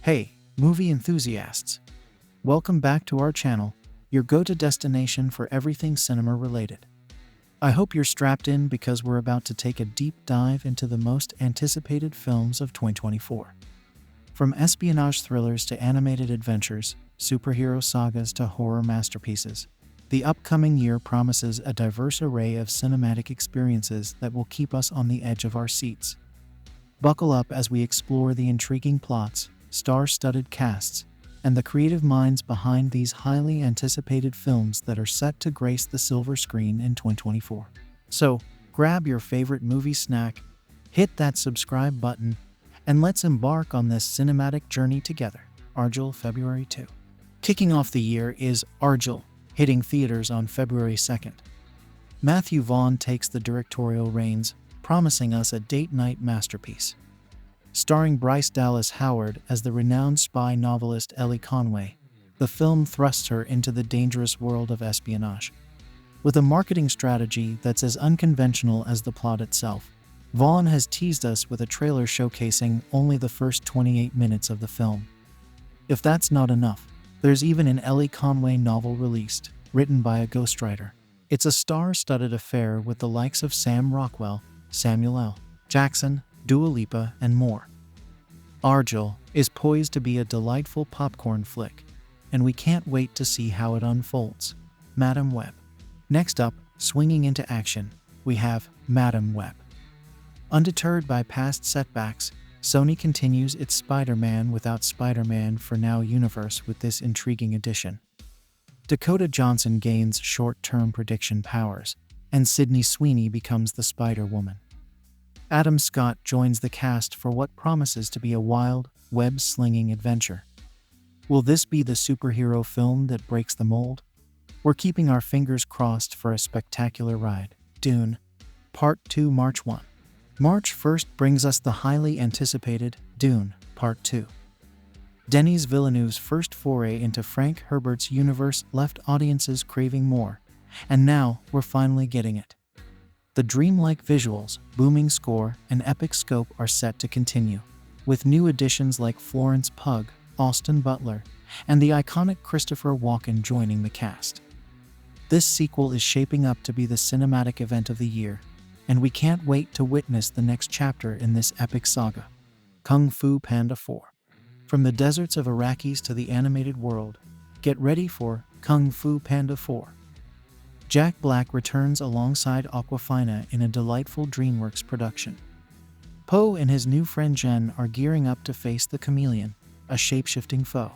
Hey, movie enthusiasts! Welcome back to our channel, your go-to destination for everything cinema related. I hope you're strapped in because we're about to take a deep dive into the most anticipated films of 2024. From espionage thrillers to animated adventures, superhero sagas to horror masterpieces, the upcoming year promises a diverse array of cinematic experiences that will keep us on the edge of our seats. Buckle up as we explore the intriguing plots, star-studded casts, and the creative minds behind these highly anticipated films that are set to grace the silver screen in 2024. So, grab your favorite movie snack, hit that subscribe button, and let's embark on this cinematic journey together. Argylle, February 2. Kicking off the year is Argylle, hitting theaters on February 2nd. Matthew Vaughn takes the directorial reins, promising us a date-night masterpiece. Starring Bryce Dallas Howard as the renowned spy novelist Ellie Conway, the film thrusts her into the dangerous world of espionage. With a marketing strategy that's as unconventional as the plot itself, Vaughn has teased us with a trailer showcasing only the first 28 minutes of the film. If that's not enough, there's even an Ellie Conway novel released, written by a ghostwriter. It's a star-studded affair with the likes of Sam Rockwell, Samuel L. Jackson, Dua Lipa, and more. Argylle is poised to be a delightful popcorn flick, and we can't wait to see how it unfolds. Madam Web. Next up, swinging into action, we have Madam Web. Undeterred by past setbacks, Sony continues its Spider-Man without Spider-Man for Now universe with this intriguing addition. Dakota Johnson gains short-term prediction powers, and Sydney Sweeney becomes the Spider-Woman. Adam Scott joins the cast for what promises to be a wild, web-slinging adventure. Will this be the superhero film that breaks the mold? We're keeping our fingers crossed for a spectacular ride. Dune, Part 2, March 1. March 1st brings us the highly anticipated Dune, Part 2. Denis Villeneuve's first foray into Frank Herbert's universe left audiences craving more, and now we're finally getting it. The dreamlike visuals, booming score, and epic scope are set to continue, with new additions like Florence Pugh, Austin Butler, and the iconic Christopher Walken joining the cast. This sequel is shaping up to be the cinematic event of the year, and we can't wait to witness the next chapter in this epic saga. Kung Fu Panda 4. From the deserts of Arrakis to the animated world, get ready for Kung Fu Panda 4. Jack Black returns alongside Awkwafina in a delightful DreamWorks production. Poe and his new friend Jen are gearing up to face the chameleon, a shape-shifting foe.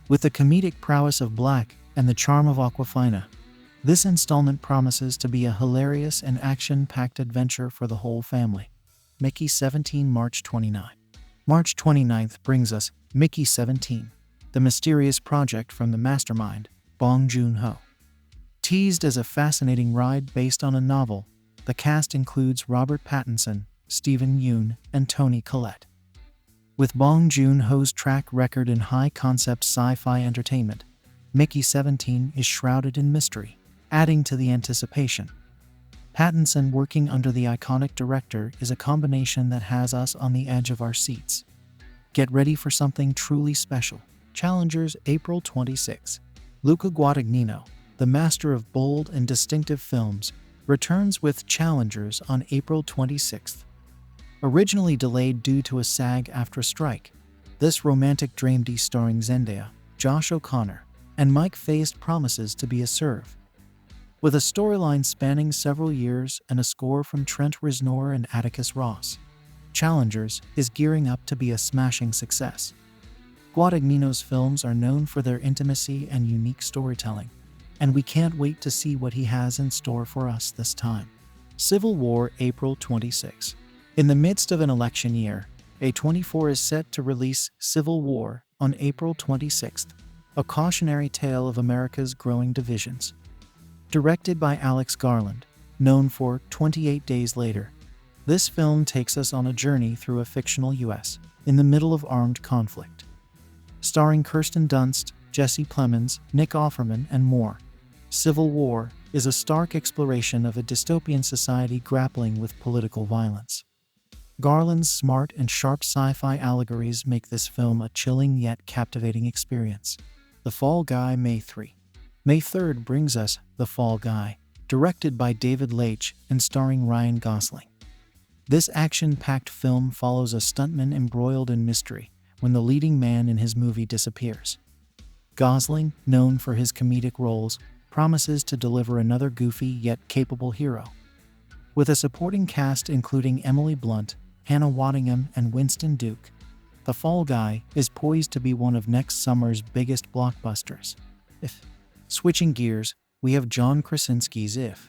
With the comedic prowess of Black and the charm of Awkwafina, this installment promises to be a hilarious and action-packed adventure for the whole family. Mickey 17, March 29. March 29th brings us Mickey 17, the mysterious project from the mastermind, Bong Joon-ho. Teased as a fascinating ride based on a novel, the cast includes Robert Pattinson, Steven Yeun, and Toni Collette. With Bong Joon-ho's track record in high-concept sci-fi entertainment, Mickey 17 is shrouded in mystery, adding to the anticipation. Pattinson working under the iconic director is a combination that has us on the edge of our seats. Get ready for something truly special. Challengers, April 26. Luca Guadagnino, the master of bold and distinctive films, returns with Challengers on April 26th. Originally delayed due to a SAG-AFTRA strike, this romantic dramedy starring Zendaya, Josh O'Connor, and Mike Faist promises to be a serve. With a storyline spanning several years and a score from Trent Reznor and Atticus Ross, Challengers is gearing up to be a smashing success. Guadagnino's films are known for their intimacy and unique storytelling, and we can't wait to see what he has in store for us this time. Civil War, April 26. In the midst of an election year, A24 is set to release Civil War on April 26th, a cautionary tale of America's growing divisions. Directed by Alex Garland, known for 28 Days Later, this film takes us on a journey through a fictional U.S. in the middle of armed conflict. Starring Kirsten Dunst, Jesse Plemons, Nick Offerman, and more, Civil War is a stark exploration of a dystopian society grappling with political violence. Garland's smart and sharp sci-fi allegories make this film a chilling yet captivating experience. The Fall Guy, May 3. May 3rd brings us The Fall Guy, directed by David Leitch and starring Ryan Gosling. This action-packed film follows a stuntman embroiled in mystery when the leading man in his movie disappears. Gosling, known for his comedic roles, promises to deliver another goofy yet capable hero. With a supporting cast including Emily Blunt, Hannah Waddingham, and Winston Duke, The Fall Guy is poised to be one of next summer's biggest blockbusters. Switching gears, we have John Krasinski's If.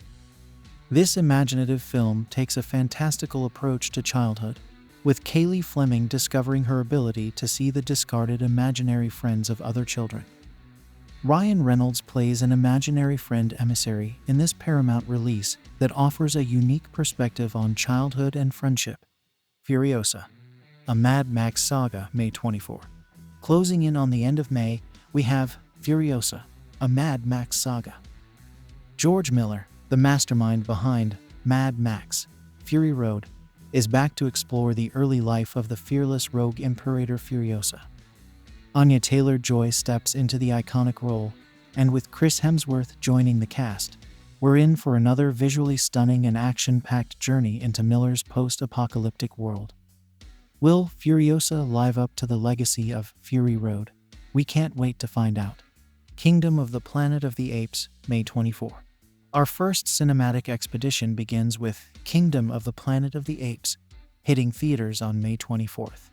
This imaginative film takes a fantastical approach to childhood, with Kaylee Fleming discovering her ability to see the discarded imaginary friends of other children. Ryan Reynolds plays an imaginary friend emissary in this Paramount release that offers a unique perspective on childhood and friendship. Furiosa, a Mad Max saga, May 24. Closing in on the end of May, we have Furiosa, a Mad Max saga. George Miller, the mastermind behind Mad Max: Fury Road, is back to explore the early life of the fearless rogue Imperator Furiosa. Anya Taylor-Joy steps into the iconic role, and with Chris Hemsworth joining the cast, we're in for another visually stunning and action-packed journey into Miller's post-apocalyptic world. Will Furiosa live up to the legacy of Fury Road? We can't wait to find out. Kingdom of the Planet of the Apes, May 24. Our first cinematic expedition begins with Kingdom of the Planet of the Apes, hitting theaters on May 24th.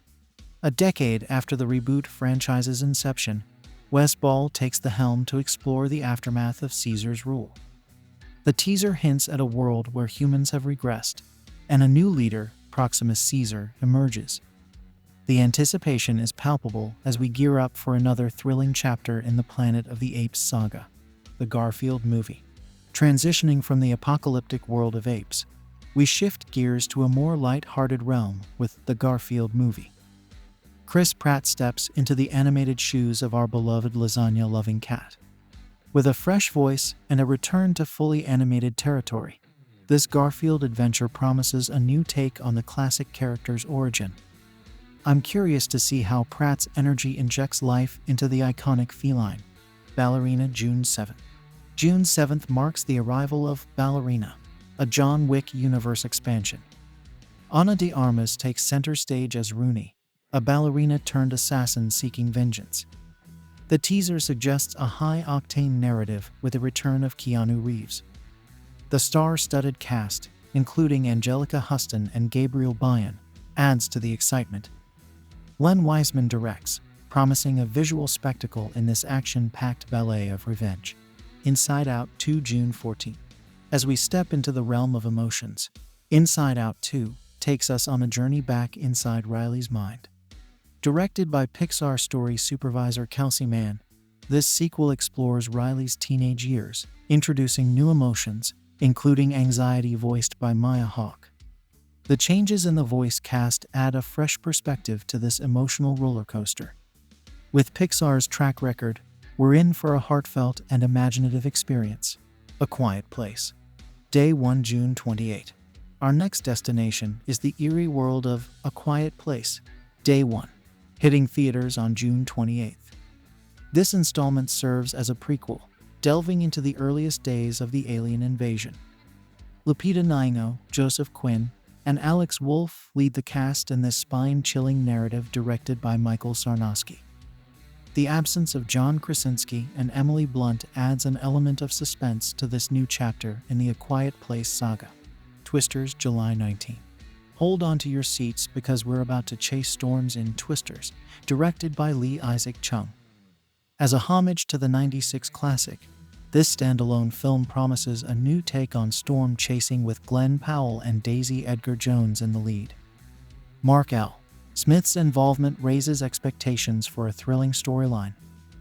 A decade after the reboot franchise's inception, Wes Ball takes the helm to explore the aftermath of Caesar's rule. The teaser hints at a world where humans have regressed, and a new leader, Proximus Caesar, emerges. The anticipation is palpable as we gear up for another thrilling chapter in the Planet of the Apes saga, the Garfield movie. Transitioning from the apocalyptic world of apes, we shift gears to a more light-hearted realm with the Garfield movie. Chris Pratt steps into the animated shoes of our beloved lasagna-loving cat. With a fresh voice and a return to fully animated territory, this Garfield adventure promises a new take on the classic character's origin. I'm curious to see how Pratt's energy injects life into the iconic feline. Ballerina, June 7th. June 7th marks the arrival of Ballerina, a John Wick universe expansion. Ana de Armas takes center stage as Rooney, a ballerina-turned-assassin seeking vengeance. The teaser suggests a high-octane narrative with the return of Keanu Reeves. The star-studded cast, including Angelica Huston and Gabriel Byrne, adds to the excitement. Len Wiseman directs, promising a visual spectacle in this action-packed ballet of revenge. Inside Out 2, June 14. As we step into the realm of emotions, Inside Out 2 takes us on a journey back inside Riley's mind. Directed by Pixar story supervisor Kelsey Mann, this sequel explores Riley's teenage years, introducing new emotions, including anxiety voiced by Maya Hawke. The changes in the voice cast add a fresh perspective to this emotional roller coaster. With Pixar's track record, we're in for a heartfelt and imaginative experience. A Quiet Place. Day 1, June 28. Our next destination is the eerie world of A Quiet Place, Day 1, hitting theaters on June 28th. This installment serves as a prequel, delving into the earliest days of the alien invasion. Lupita Nyong'o, Joseph Quinn, and Alex Wolff lead the cast in this spine-chilling narrative directed by Michael Sarnowski. The absence of John Krasinski and Emily Blunt adds an element of suspense to this new chapter in the A Quiet Place saga. Twisters, July 19. Hold on to your seats because we're about to chase storms in Twisters, directed by Lee Isaac Chung. As a homage to the '96 classic, this standalone film promises a new take on storm chasing with Glenn Powell and Daisy Edgar Jones in the lead. Mark L. Smith's involvement raises expectations for a thrilling storyline,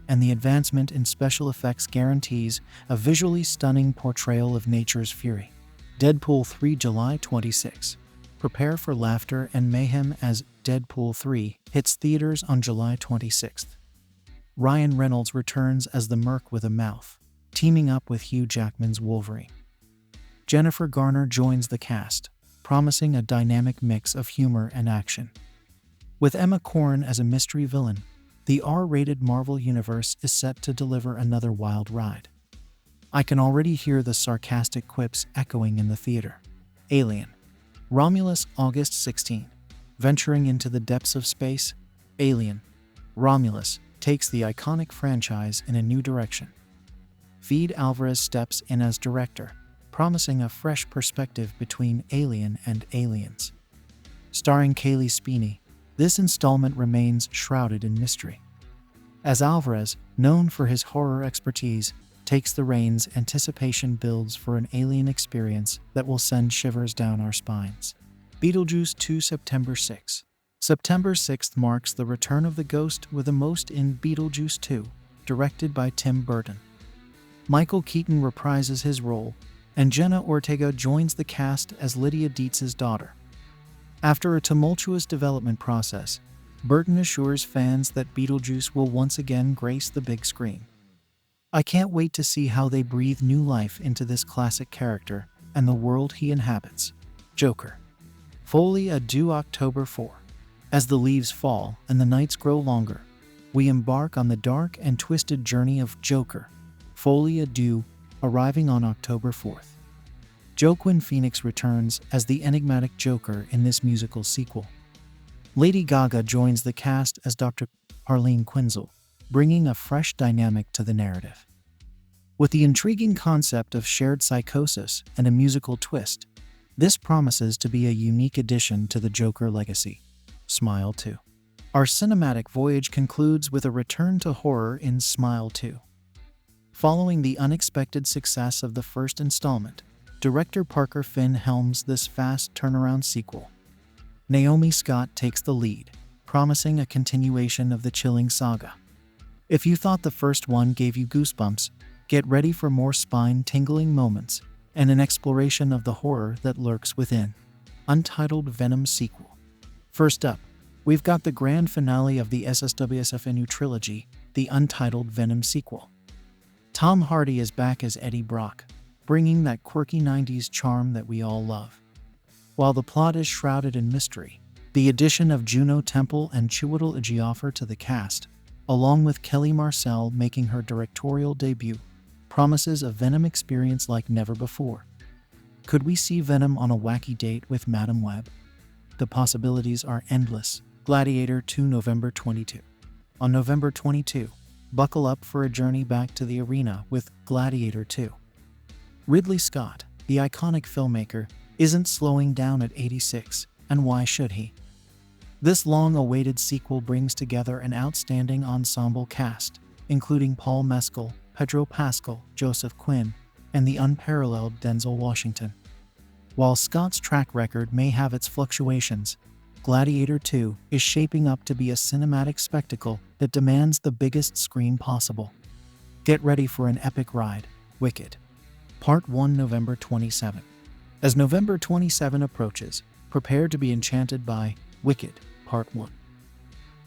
and the advancement in special effects guarantees a visually stunning portrayal of nature's fury. Deadpool 3, July 26. Prepare for laughter and mayhem as Deadpool 3 hits theaters on July 26th. Ryan Reynolds returns as the Merc with a Mouth, teaming up with Hugh Jackman's Wolverine. Jennifer Garner joins the cast, promising a dynamic mix of humor and action. With Emma Corrin as a mystery villain, the R-rated Marvel Universe is set to deliver another wild ride. I can already hear the sarcastic quips echoing in the theater. Alien. Romulus, August 16. Venturing into the depths of space, Alien. Romulus takes the iconic franchise in a new direction. Fede Alvarez steps in as director, promising a fresh perspective between Alien and Aliens. Starring Kaylee Speeney, this installment remains shrouded in mystery. As Alvarez, known for his horror expertise, takes the reins, anticipation builds for an alien experience that will send shivers down our spines. Beetlejuice 2, September 6. September 6th marks the return of the ghost with a most in Beetlejuice 2, directed by Tim Burton. Michael Keaton reprises his role, and Jenna Ortega joins the cast as Lydia Dietz's daughter. After a tumultuous development process, Burton assures fans that Beetlejuice will once again grace the big screen. I can't wait to see how they breathe new life into this classic character and the world he inhabits. Joker. Folie à Deux, October 4. As the leaves fall and the nights grow longer, we embark on the dark and twisted journey of Joker. Folie à Deux, arriving on October 4th. Joaquin Phoenix returns as the enigmatic Joker in this musical sequel. Lady Gaga joins the cast as Dr. Harleen Quinzel, bringing a fresh dynamic to the narrative. With the intriguing concept of shared psychosis and a musical twist, this promises to be a unique addition to the Joker legacy. Smile 2. Our cinematic voyage concludes with a return to horror in Smile 2. Following the unexpected success of the first installment, director Parker Finn helms this fast turnaround sequel. Naomi Scott takes the lead, promising a continuation of the chilling saga. If you thought the first one gave you goosebumps, get ready for more spine-tingling moments and an exploration of the horror that lurks within. Untitled Venom sequel. First up, we've got the grand finale of the SSWSFNU trilogy, the Untitled Venom sequel. Tom Hardy is back as Eddie Brock, bringing that quirky 90s charm that we all love. While the plot is shrouded in mystery, the addition of Juno Temple and Chiwetel Ejiofor to the cast, along with Kelly Marcel making her directorial debut, promises a Venom experience like never before. Could we see Venom on a wacky date with Madam Web? The possibilities are endless. Gladiator 2, November 22. On November 22, buckle up for a journey back to the arena with Gladiator 2. Ridley Scott, the iconic filmmaker, isn't slowing down at 86, and why should he? This long-awaited sequel brings together an outstanding ensemble cast, including Paul Mescal, Pedro Pascal, Joseph Quinn, and the unparalleled Denzel Washington. While Scott's track record may have its fluctuations, Gladiator 2 is shaping up to be a cinematic spectacle that demands the biggest screen possible. Get ready for an epic ride. Wicked. Part 1, November 27. As November 27 approaches, prepare to be enchanted by Wicked, Part 1.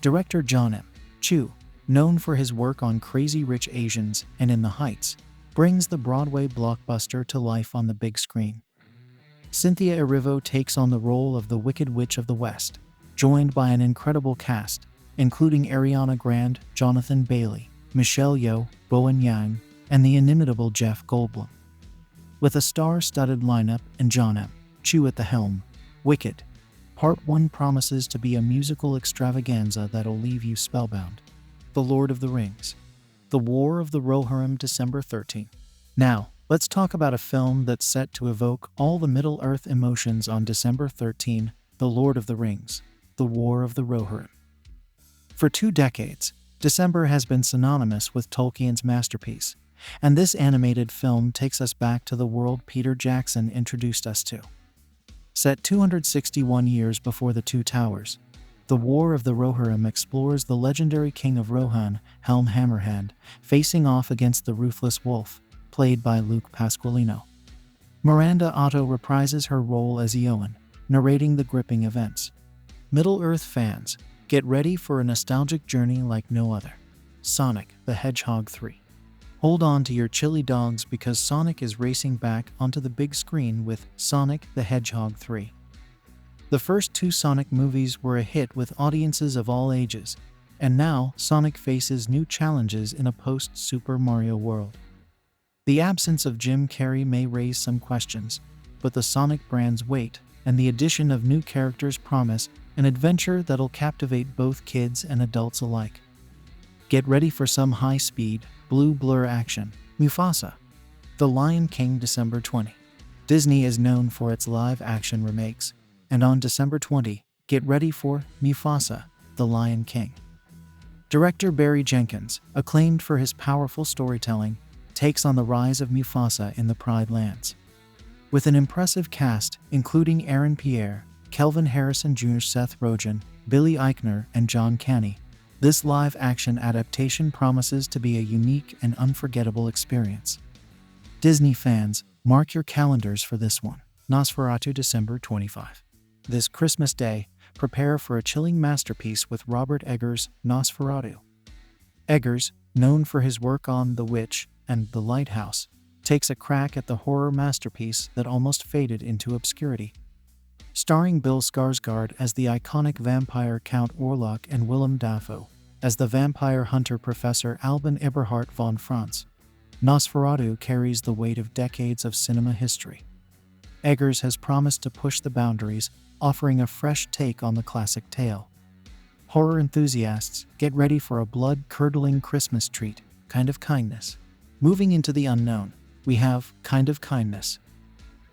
Director John M. Chu, known for his work on Crazy Rich Asians and In the Heights, brings the Broadway blockbuster to life on the big screen. Cynthia Erivo takes on the role of the Wicked Witch of the West, joined by an incredible cast, including Ariana Grande, Jonathan Bailey, Michelle Yeoh, Bowen Yang, and the inimitable Jeff Goldblum. With a star-studded lineup and John M. Chu at the helm, Wicked, Part 1 promises to be a musical extravaganza that'll leave you spellbound. The Lord of the Rings. The War of the Rohirrim, December 13. Now, let's talk about a film that's set to evoke all the Middle-earth emotions on December 13, The Lord of the Rings, The War of the Rohirrim. For 2 decades, December has been synonymous with Tolkien's masterpiece, and this animated film takes us back to the world Peter Jackson introduced us to. Set 261 years before the Two Towers, The War of the Rohirrim explores the legendary king of Rohan, Helm Hammerhand, facing off against the ruthless wolf, played by Luke Pasqualino. Miranda Otto reprises her role as Eowyn, narrating the gripping events. Middle-earth fans, get ready for a nostalgic journey like no other. Sonic the Hedgehog 3. Hold on to your chili dogs because Sonic is racing back onto the big screen with Sonic the Hedgehog 3, The first two Sonic movies were a hit with audiences of all ages, and now Sonic faces new challenges in a post-Super Mario world. The absence of Jim Carrey may raise some questions, but the Sonic brand's weight and the addition of new characters promise an adventure that'll captivate both kids and adults alike. Get ready for some high-speed, blue blur action. Mufasa: The Lion King, December 20. Disney is known for its live-action remakes, and on December 20, get ready for Mufasa: The Lion King. Director Barry Jenkins, acclaimed for his powerful storytelling, takes on the rise of Mufasa in the Pride Lands. With an impressive cast, including Aaron Pierre, Kelvin Harrison Jr., Seth Rogen, Billy Eichner, and John Caney, this live-action adaptation promises to be a unique and unforgettable experience. Disney fans, mark your calendars for this one. Nosferatu, December 25. This Christmas Day, prepare for a chilling masterpiece with Robert Eggers' Nosferatu. Eggers, known for his work on The Witch and The Lighthouse, takes a crack at the horror masterpiece that almost faded into obscurity. Starring Bill Skarsgård as the iconic vampire Count Orlok and Willem Dafoe as the vampire hunter Professor Alban Eberhard von Franz, Nosferatu carries the weight of decades of cinema history. Eggers has promised to push the boundaries, offering a fresh take on the classic tale. Horror enthusiasts, get ready for a blood-curdling Christmas treat, Kind of Kindness. Moving into the unknown, we have Kind of Kindness.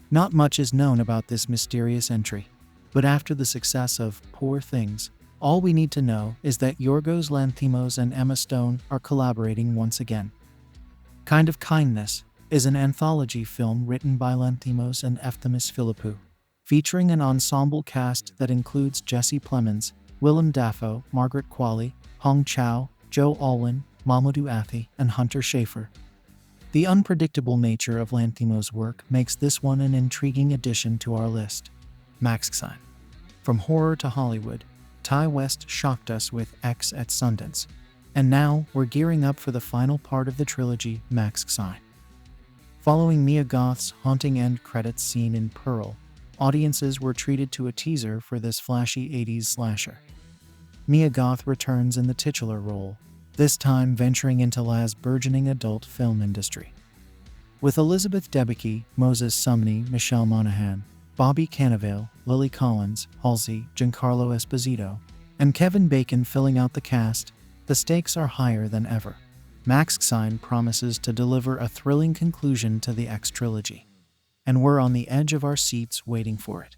Not much is known about this mysterious entry, but after the success of Poor Things, all we need to know is that Yorgos Lanthimos and Emma Stone are collaborating once again. Kind of Kindness is an anthology film written by Lanthimos and Efthimis Philippou, featuring an ensemble cast that includes Jesse Plemons, Willem Dafoe, Margaret Qualley, Hong Chow, Joe Alwyn, Mamoudou Athie, and Hunter Schafer. The unpredictable nature of Lanthimos' work makes this one an intriguing addition to our list. Mask Sign. From horror to Hollywood, Ty West shocked us with X at Sundance, and now we're gearing up for the final part of the trilogy, Mask Sign. Following Mia Goth's haunting end credits scene in Pearl, audiences were treated to a teaser for this flashy 80s slasher. Mia Goth returns in the titular role, this time venturing into LA's burgeoning adult film industry. With Elizabeth Debicki, Moses Sumney, Michelle Monaghan, Bobby Cannavale, Lily Collins, Halsey, Giancarlo Esposito, and Kevin Bacon filling out the cast, the stakes are higher than ever. Mask Sign promises to deliver a thrilling conclusion to the X trilogy, and we're on the edge of our seats waiting for it.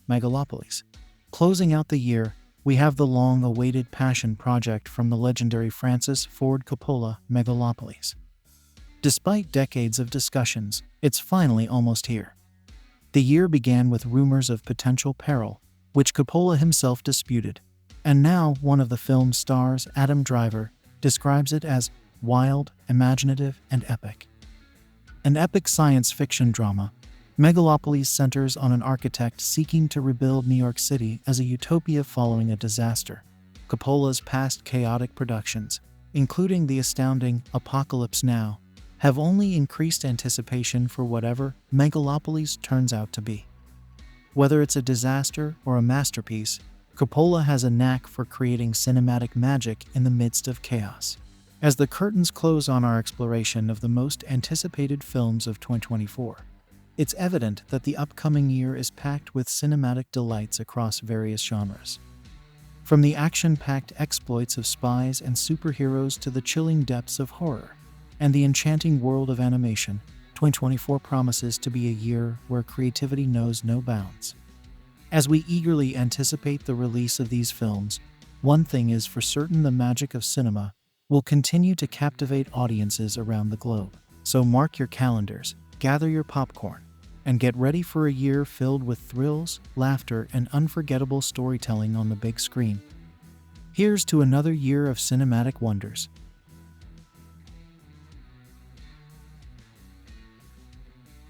Megalopolis. Closing out the year, we have the long-awaited passion project from the legendary Francis Ford Coppola, Megalopolis. Despite decades of discussions, it's finally almost here. The year began with rumors of potential peril, which Coppola himself disputed, and now one of the film's stars, Adam Driver, describes it as wild, imaginative, and epic. An epic science fiction drama, Megalopolis centers on an architect seeking to rebuild New York City as a utopia following a disaster. Coppola's past chaotic productions, including the astounding Apocalypse Now, have only increased anticipation for whatever Megalopolis turns out to be. Whether it's a disaster or a masterpiece, Coppola has a knack for creating cinematic magic in the midst of chaos. As the curtains close on our exploration of the most anticipated films of 2024, it's evident that the upcoming year is packed with cinematic delights across various genres. From the action-packed exploits of spies and superheroes to the chilling depths of horror and the enchanting world of animation, 2024 promises to be a year where creativity knows no bounds. As we eagerly anticipate the release of these films, one thing is for certain: the magic of cinema will continue to captivate audiences around the globe. So mark your calendars, gather your popcorn, and get ready for a year filled with thrills, laughter, and unforgettable storytelling on the big screen. Here's to another year of cinematic wonders.